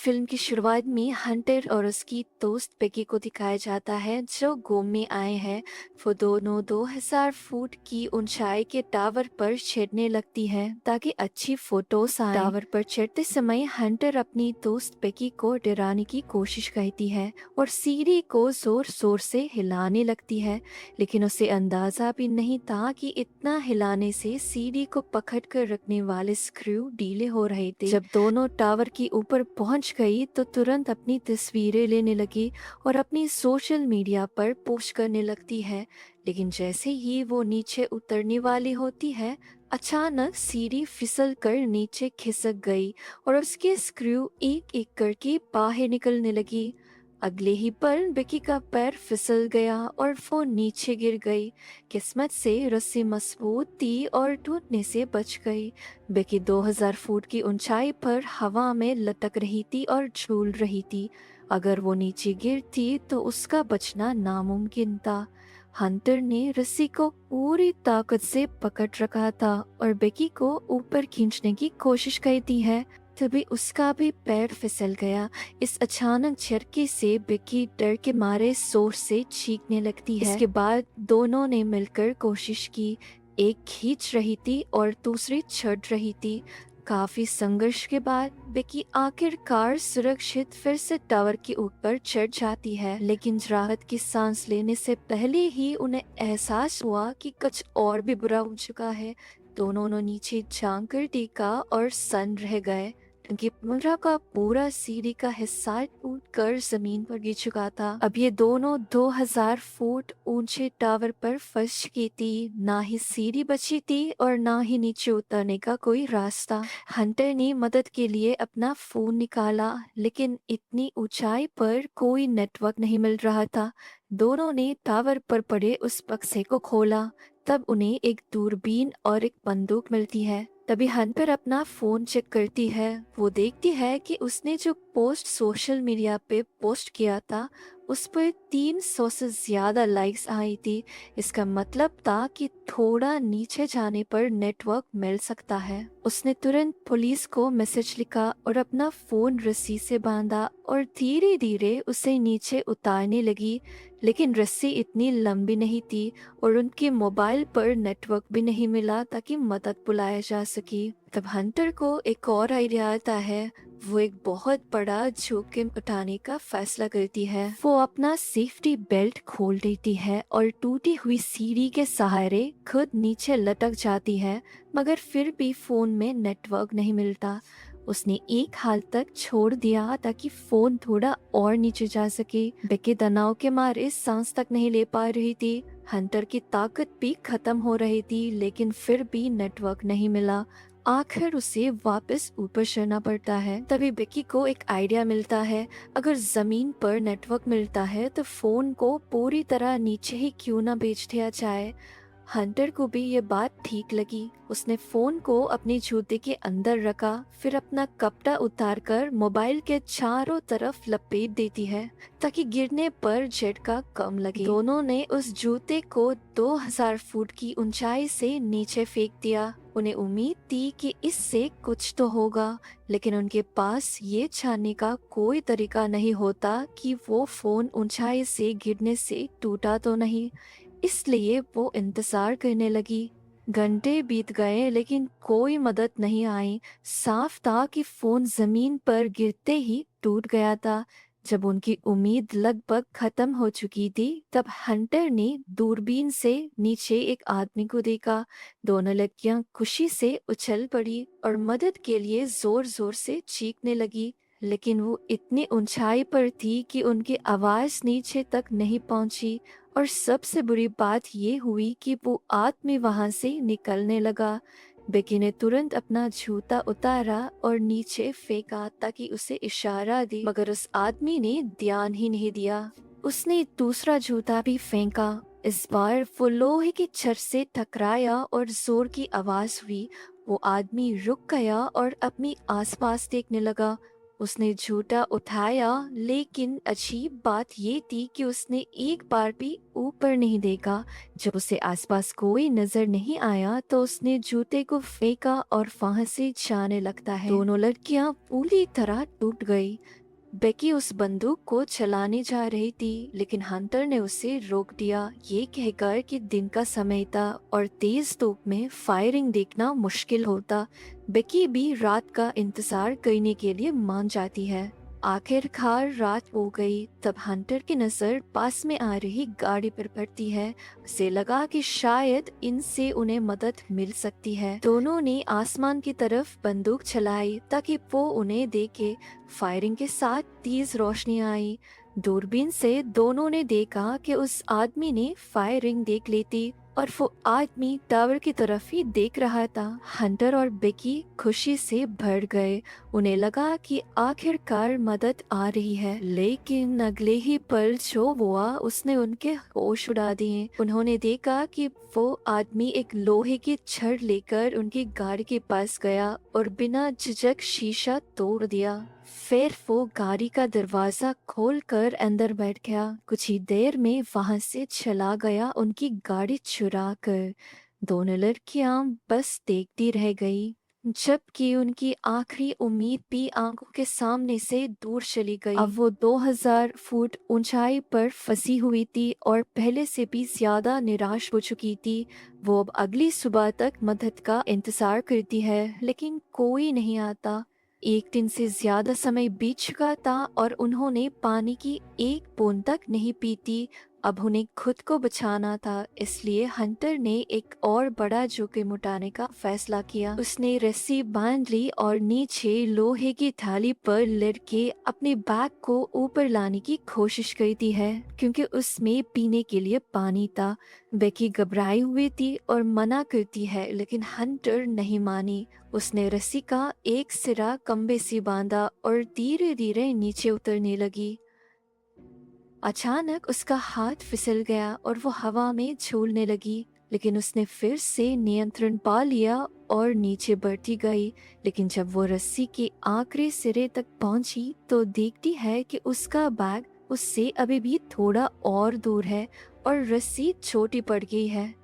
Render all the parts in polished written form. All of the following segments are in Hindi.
फिल्म की शुरुआत में हंटर और उसकी दोस्त बेकी को दिखाया जाता है जो घूमने आए हैं। वो दोनों 2000 फुट की ऊंचाई के टावर पर चढ़ने लगती हैं ताकि अच्छी फोटोज आए। टावर पर चढ़ते समय हंटर अपनी दोस्त बेकी को डराने की कोशिश करती है और सीढ़ी को जोर जोर से हिलाने लगती है, लेकिन उसे अंदाजा भी नहीं था कि इतना हिलाने से सीढ़ी को पकड़ कर रखने वाले स्क्रू ढीले हो रहे थे। जब दोनों टावर की ऊपर पहुंच गई तो तुरंत अपनी तस्वीरें लेने लगी और अपनी सोशल मीडिया पर पोस्ट करने लगती है। लेकिन जैसे ही वो नीचे उतरने वाली होती है, अचानक सीढ़ी फिसल कर नीचे खिसक गई और उसके स्क्रू एक एक करके बाहर निकलने लगी। अगले ही पल बेकी का पैर फिसल गया और वो नीचे गिर गई। किस्मत से रस्सी मजबूत थी और टूटने से बच गई। बेकी 2000 फुट की ऊंचाई पर हवा में लटक रही थी और झूल रही थी। अगर वो नीचे गिरती तो उसका बचना नामुमकिन था। हंटर ने रस्सी को पूरी ताकत से पकड़ रखा था और बेकी को ऊपर खींचने की कोशिश करती है। तभी उसका भी पैर फिसल गया। इस अचानक झटके से बेकी डर के मारे जोर से चीखने लगती है। इसके बाद दोनों ने मिलकर कोशिश की। एक खींच रही थी और दूसरी चढ़ रही थी। काफी संघर्ष के बाद बेकी आखिरकार सुरक्षित फिर से टावर के ऊपर चढ़ जाती है, लेकिन राहत की सांस लेने से पहले ही उन्हें एहसास हुआ कि कुछ और भी बुरा हो चुका है। दोनों ने नीचे झांक कर देखा और सन्न रह गए क्योंकि पूरा का पूरा सीढ़ी का हिस्सा टूट कर जमीन पर गिर चुका था। अब ये दोनों 2000 फुट ऊंचे टावर पर फंस गई थी। ना ही सीढ़ी बची थी और ना ही नीचे उतरने का कोई रास्ता। हंटर ने मदद के लिए अपना फोन निकाला, लेकिन इतनी ऊंचाई पर कोई नेटवर्क नहीं मिल रहा था। दोनों ने टावर पर पड़े उस बक्से को खोला। तब उन्हें एक दूरबीन और एक बंदूक मिलती है। तभी हंटर अपना फोन चेक करती है। वो देखती है कि उसने जो पोस्ट सोशल मीडिया पे पोस्ट किया था उस पर 300 से ज्यादा लाइक्स आई थी। इसका मतलब था कि थोड़ा नीचे जाने पर नेटवर्क मिल सकता है। उसने तुरंत पुलिस को मैसेज लिखा और अपना फोन रस्सी से बांधा और धीरे धीरे उसे नीचे उतारने लगी, लेकिन रस्सी इतनी लंबी नहीं थी और उनके मोबाइल पर नेटवर्क भी नहीं मिला ताकि मदद बुलाया जा सके। तब हंटर को एक और आइडिया आता है। वो एक बहुत बड़ा जोखिम उठाने का फैसला करती है। वो अपना सेफ्टी बेल्ट खोल देती है और टूटी हुई सीढ़ी के सहारे खुद नीचे लटक जाती है, मगर फिर भी फोन में नेटवर्क नहीं मिलता। उसने एक हाल तक छोड़ दिया ताकि फोन थोड़ा और नीचे जा सके। बेकी तनाव के मारे सांस तक नहीं ले पा रही थी। हंटर की ताकत भी खत्म हो रही थी, लेकिन फिर भी नेटवर्क नहीं मिला। आखिर उसे वापस ऊपर चढ़ना पड़ता है। तभी बेकी को एक आइडिया मिलता है। अगर जमीन पर नेटवर्क मिलता है तो फोन को पूरी तरह नीचे ही क्यों ना भेज दिया जाए। हंटर को भी ये बात ठीक लगी। उसने फोन को अपने जूते के अंदर रखा, फिर अपना कपड़ा उतारकर मोबाइल के चारों तरफ लपेट देती है ताकि गिरने पर झटका कम लगे। दोनों ने उस जूते को 2000 फुट की ऊंचाई से नीचे फेंक दिया। उन्हें उम्मीद थी कि इससे कुछ तो होगा, लेकिन उनके पास ये जानने का कोई तरीका नहीं होता कि वो फोन ऊंचाई से गिरने से टूटा तो नहीं। इसलिए वो इंतजार करने लगी। घंटे बीत गए लेकिन कोई मदद नहीं आई। साफ था कि फोन जमीन पर गिरते ही टूट गया था। जब उनकी उम्मीद लगभग खत्म हो चुकी थी, तब हंटर ने दूरबीन से नीचे एक आदमी को देखा। दोनों लड़कियां खुशी से उछल पड़ी और मदद के लिए जोर जोर से चीखने लगी, लेकिन वो इतनी ऊंचाई पर थी कि उनकी आवाज नीचे तक नहीं पहुंची। और सबसे बुरी बात ये हुई कि वो आदमी वहां से निकलने लगा। बेकी ने तुरंत अपना जूता उतारा और नीचे फेंका ताकि उसे इशारा दे, मगर उस आदमी ने ध्यान ही नहीं दिया। उसने दूसरा जूता भी फेंका। इस बार वो लोहे की छड़ से टकराया और जोर की आवाज हुई। वो आदमी रुक गया और अपनी आसपास देखने लगा। उसने झूठा उठाया, लेकिन अच्छी बात ये थी कि उसने एक बार भी ऊपर नहीं देखा। जब उसे आसपास कोई नजर नहीं आया तो उसने जूते को फेंका और वहां से जाने लगता है। दोनों लड़कियां पूरी तरह टूट गई। बेकी उस बंदूक को चलाने जा रही थी, लेकिन हंटर ने उसे रोक दिया, ये कहकर कि दिन का समय था और तेज धूप में फायरिंग देखना मुश्किल होता। बेकी भी रात का इंतजार करने के लिए मान जाती है। आखिरकार रात हो गई, तब हंटर की नजर पास में आ रही गाड़ी पर पड़ती है। उसे लगा कि शायद इनसे उन्हें मदद मिल सकती है। दोनों ने आसमान की तरफ बंदूक चलाई ताकि वो उन्हें देखे। फायरिंग के साथ तेज रोशनी आई। दूरबीन से दोनों ने देखा कि उस आदमी ने फायरिंग देख ली थी और वो आदमी टावर की तरफ ही देख रहा था। हंटर और बेकी खुशी से भर गए। उन्हें लगा कि आखिरकार मदद आ रही है, लेकिन अगले ही पल जो हुआ उसने उनके होश उड़ा दिए। उन्होंने देखा कि वो आदमी एक लोहे की छड़ लेकर उनकी गाड़ी के पास गया और बिना झिझक शीशा तोड़ दिया। फिर वो गाड़ी का दरवाजा खोलकर अंदर बैठ गया। कुछ ही देर में वहां से चला गया, उनकी गाड़ी चुरा कर। दोनों लड़कियां बस देखती रह गई, जबकि उनकी आखिरी उम्मीद भी आंखों के सामने से दूर चली गई। अब वो 2000 फुट ऊंचाई पर फंसी हुई थी और पहले से भी ज्यादा निराश हो चुकी थी। वो अब अगली सुबह तक मदद का इंतजार करती है, लेकिन कोई नहीं आता। एक दिन से ज्यादा समय बीत चुका था और उन्होंने पानी की एक बूंद तक नहीं पी थी। अब उन्हें खुद को बचाना था, इसलिए हंटर ने एक और बड़ा जोखिम उठाने का फैसला किया। उसने रस्सी बांध ली और नीचे लोहे की थाली पर लड़के अपने बैग को ऊपर लाने की कोशिश करती है, क्योंकि उसमें पीने के लिए पानी था। बेकी घबराई हुई थी और मना करती है, लेकिन हंटर नहीं मानी। उसने रस्सी का एक सिरा खंबे से बांधा और धीरे धीरे नीचे उतरने लगी। अचानक उसका हाथ फिसल गया और वो हवा में झूलने लगी, लेकिन उसने फिर से नियंत्रण पा लिया और नीचे बढ़ती गई। लेकिन जब वो रस्सी के आखिरी सिरे तक पहुंची तो देखती है कि उसका बैग उससे अभी भी थोड़ा और दूर है और रस्सी छोटी पड़ गई है।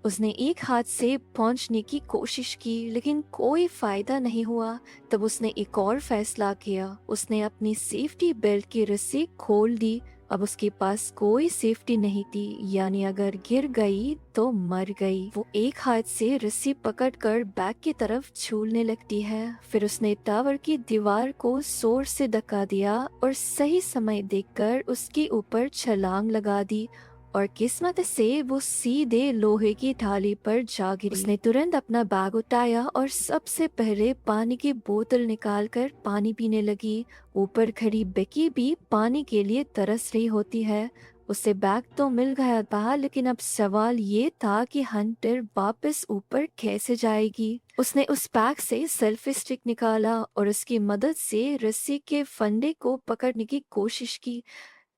उसने एक हाथ से पहुंचने की कोशिश की, लेकिन कोई फायदा नहीं हुआ। तब उसने एक और फैसला किया। उसने अपनी सेफ्टी बेल्ट की रस्सी खोल दी। अब उसके पास कोई सेफ्टी नहीं थी, यानी अगर गिर गई तो मर गई। वो एक हाथ से रस्सी पकड़कर बैग की तरफ झूलने लगती है। फिर उसने टावर की दीवार को जोर से धक्का दिया और सही समय देखकर उसके ऊपर छलांग लगा दी और किस्मत से वो सीधे लोहे की थाली पर जा गिरी। उसने तुरंत अपना बैग उठाया और सबसे पहले पानी की बोतल निकालकर पानी पीने लगी। ऊपर खड़ी बेकी भी पानी के लिए तरस रही होती है। उसे बैग तो मिल गया था, लेकिन अब सवाल ये था कि हंटर वापस ऊपर कैसे जाएगी। उसने उस बैग से सेल्फी स्टिक निकाला और उसकी मदद से रस्सी के फंदे को पकड़ने की कोशिश की।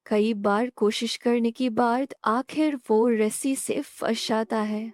कई बार कोशिश करने के बाद आखिर वो रस्सी से फंस जाता है।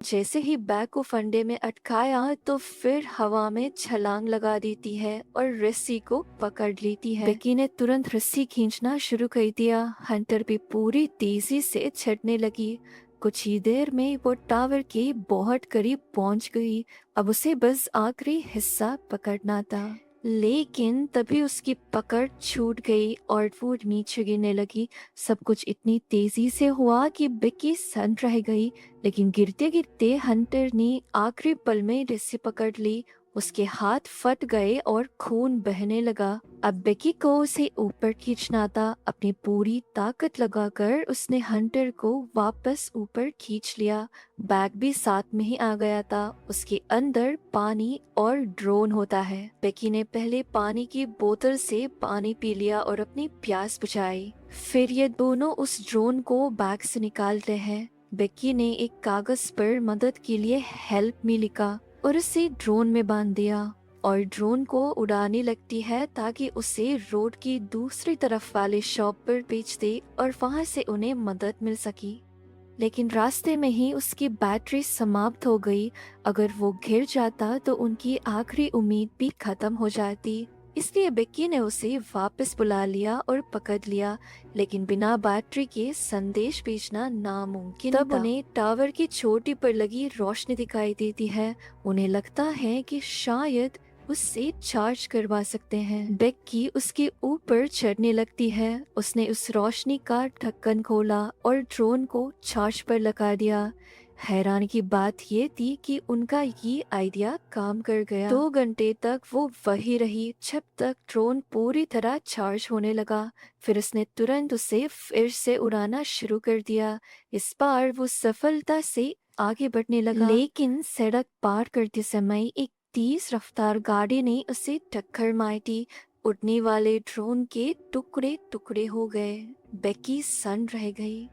जैसे ही बैग को फंदे में अटकाया तो फिर हवा में छलांग लगा देती है और रस्सी को पकड़ लेती है। बेकी ने तुरंत रस्सी खींचना शुरू कर दिया। हंटर भी पूरी तेजी से छटने लगी। कुछ ही देर में वो टावर के बहुत करीब पहुंच गई। अब उसे बस आखिरी हिस्सा पकड़ना था, लेकिन तभी उसकी पकड़ छूट गई और वो नीचे गिरने लगी। सब कुछ इतनी तेजी से हुआ कि बेकी सन रह गई, लेकिन गिरते गिरते हंटर ने आखिरी पल में रस्सी पकड़ ली। उसके हाथ फट गए और खून बहने लगा। अब बेकी को उसे ऊपर खींचना था। अपनी पूरी ताकत लगाकर उसने हंटर को वापस ऊपर खींच लिया। बैग भी साथ में ही आ गया था। उसके अंदर पानी और ड्रोन होता है। बेकी ने पहले पानी की बोतल से पानी पी लिया और अपनी प्यास बुझाई। फिर ये दोनों उस ड्रोन को बैग से निकालते हैं। बेकी ने एक कागज पर मदद के लिए हेल्प मी लिखा और उसे ड्रोन में बांध दिया और ड्रोन को उड़ाने लगती है ताकि उसे रोड की दूसरी तरफ वाले शॉप पर बेच दे और वहां से उन्हें मदद मिल सकी। लेकिन रास्ते में ही उसकी बैटरी समाप्त हो गई। अगर वो गिर जाता तो उनकी आखिरी उम्मीद भी खत्म हो जाती। इसलिए बेकी ने उसे वापस बुला लिया और पकड़ लिया, लेकिन बिना बैटरी के संदेश भेजना नामुमकिन था। तब उन्हें टावर की चोटी पर लगी रोशनी दिखाई देती है। उन्हें लगता है कि शायद उससे चार्ज करवा सकते हैं। बेक्की उसके ऊपर चढ़ने लगती है। उसने उस रोशनी का ढक्कन खोला और ड्रोन को चार्ज पर लगा दिया। हैरानी की बात ये थी कि उनका ये आइडिया काम कर गया। 2 घंटे तक वो वही रही जब तक ड्रोन पूरी तरह चार्ज होने लगा। फिर उसने तुरंत उसे फिर से उड़ाना शुरू कर दिया। इस बार वो सफलता से आगे बढ़ने लगा, लेकिन सड़क पार करते समय एक तेज रफ्तार गाड़ी ने उसे टक्कर मार दी। उड़ने वाले ड्रोन के टुकड़े टुकड़े हो गए। बेकी सन्न रह गई।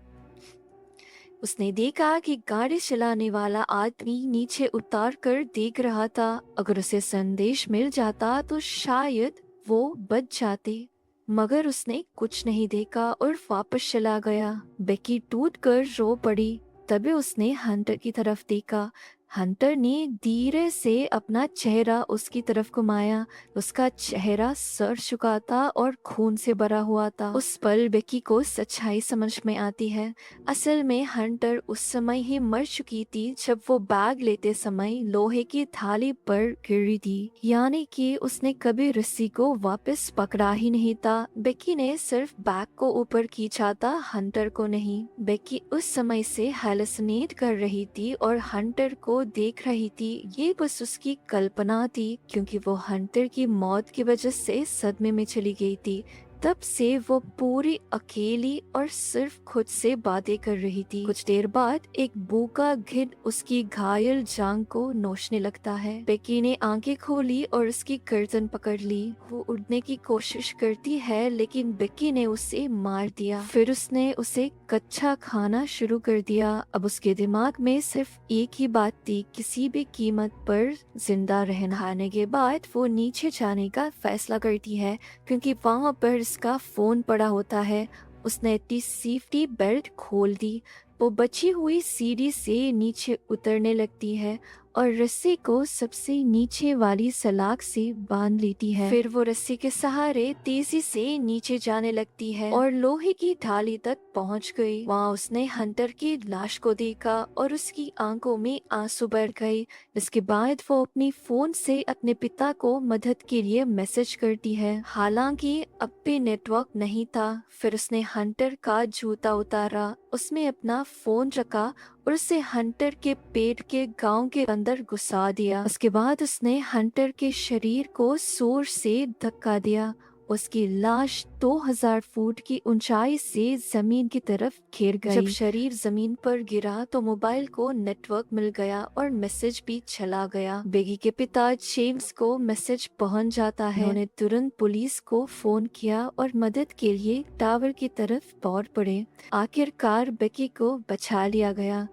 उसने देखा कि गाड़ी चलाने वाला आदमी नीचे उतार कर देख रहा था। अगर उसे संदेश मिल जाता तो शायद वो बच जाते, मगर उसने कुछ नहीं देखा और वापस चला गया। बेकी टूट कर रो पड़ी। तभी उसने हंटर की तरफ देखा। हंटर ने धीरे से अपना चेहरा उसकी तरफ घुमाया। उसका चेहरा सड़ चुका था और खून से भरा हुआ था। उस पल बेकी को सच्चाई समझ में आती है। असल में हंटर उस समय ही मर चुकी थी जब वो बैग लेते समय लोहे की थाली पर गिरी थी, यानी कि उसने कभी रस्सी को वापस पकड़ा ही नहीं था। बेकी ने सिर्फ बैग को ऊपर खींचा था, हंटर को नहीं। बेकी उस समय से हैलुसिनेट कर रही थी और हंटर को देख रही थी। ये बस उसकी कल्पना थी, क्योंकि वो हंटर की मौत की वजह से सदमे में चली गई थी। तब से वो पूरी अकेली और सिर्फ खुद से बातें कर रही थी। कुछ देर बाद एक भूखा गिद्ध उसकी घायल जांग को नोचने लगता है। बेकी ने आंखें खोली और उसकी गर्दन पकड़ ली। वो उड़ने की कोशिश करती है, लेकिन बेकी ने उसे मार दिया। फिर उसने उसे कच्चा खाना शुरू कर दिया। अब उसके दिमाग में सिर्फ एक ही बात थी, किसी भी कीमत पर जिंदा रहना। खाने के बाद वो नीचे जाने का फैसला करती है, क्योंकि वहाँ पर इसका फोन पड़ा होता है। उसने अपनी सेफ्टी बेल्ट खोल दी। वो बची हुई सीढ़ी से नीचे उतरने लगती है और रस्सी को सबसे नीचे वाली सलाख से बांध लेती है। फिर वो रस्सी के सहारे तेजी से नीचे जाने लगती है और लोहे की ढाली तक पहुंच गई। वहाँ उसने हंटर की लाश को देखा और उसकी आंखों में आंसू भर गए। इसके बाद वो अपनी फोन से अपने पिता को मदद के लिए मैसेज करती है। हालांकि अब भी नेटवर्क नहीं था। फिर उसने हंटर का जूता उतारा, उसमें अपना फोन रखा और उसे हंटर के पेट के गांव के अंदर घुसा दिया। उसके बाद उसने हंटर के शरीर को जोर से धक्का दिया। उसकी लाश 2000 फुट की ऊंचाई से जमीन की तरफ गिर गई। जब शरीर जमीन पर गिरा तो मोबाइल को नेटवर्क मिल गया और मैसेज भी चला गया। बेगी के पिता जेम्स को मैसेज पहुंच जाता है। उन्होंने तुरंत पुलिस को फोन किया और मदद के लिए टावर की तरफ दौड़ पड़े। आखिरकार बेगी को बचा लिया गया।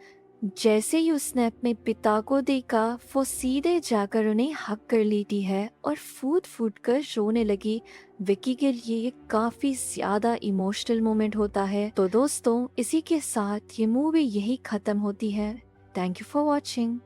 जैसे ही उसने अपने पिता को देखा, वो सीधे जाकर उन्हें हक कर लेती है और फूट फूट कर रोने लगी। विकी के लिए ये काफी ज्यादा इमोशनल मोमेंट होता है। तो दोस्तों, इसी के साथ ये मूवी यही खत्म होती है। Thank you for watching.